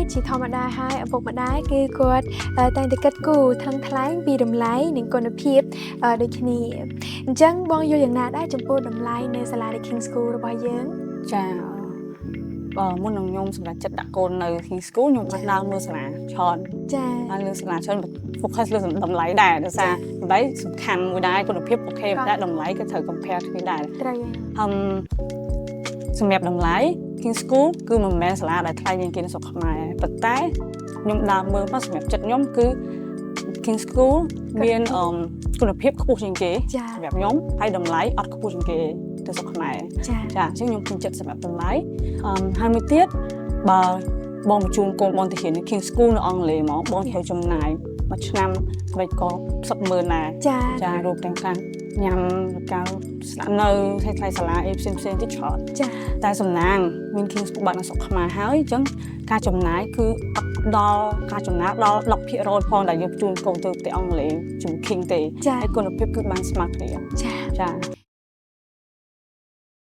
chỉ thò mà đai hai ở một mà đai kia quật tại từ kết cũ thăng thái vì đầm lái những con phiếp được khi chẳng bong vôอย่างnàoได้จำพูดđầm láiในสลาใน King School ระบายเยิ้ง ចាមុននឹងខ្ញុំសម្រាប់ចិត្តដាក់កូននៅ King School ខ្ញុំបានដើរមើលសាលាច្រើន ចា ហើយលើសាលាច្រើន focus លើតម្លៃដែរដោយសារតម្លៃសំខាន់មួយដែរគុណភាពអូខេតែតម្លៃក៏ត្រូវ compare គ្នាដែរ ត្រូវ សម្រាប់តម្លៃ King School គឺមិនមែនសាលាដែលថ្លៃជាងគេនៅស្រុកខ្មែរប៉ុន្តែខ្ញុំដើរមើលមកសម្រាប់ចិត្តខ្ញុំគឺ King School មានគុណភាពខ្ពស់ជាងគេសម្រាប់ខ្ញុំហើយតម្លៃអត់ខ្ពស់ជាងគេទៅស្រុកខ្មែរចាអញ្ចឹងខ្ញុំពេញចិត្តសម្រាប់តម្លៃហើយមួយទៀតបើបងបញ្ជូនកូនបងទៅរៀននៅ King School នៅអង់គ្លេសមកបងត្រូវចំណាយមួយឆ្នាំមិនក៏$10,000ដែរចារូបទាំងការញ៉ាំកៅស្នាក់នៅថ្លៃសាលាអីផ្សេងៗទៀតច្រើនចាតែសំណាងមាន King School បាត់នៅស្រុកខ្មែរហើយអញ្ចឹងការចំណាយគឺអត់ដល់ការចំណាយដល់10%ផងដែលយើងបញ្ជូនកូនទៅប្រទេសអង់គ្លេសជាមួយ King ទេហើយគុណភាពគឺបានស្មើគ្នាចា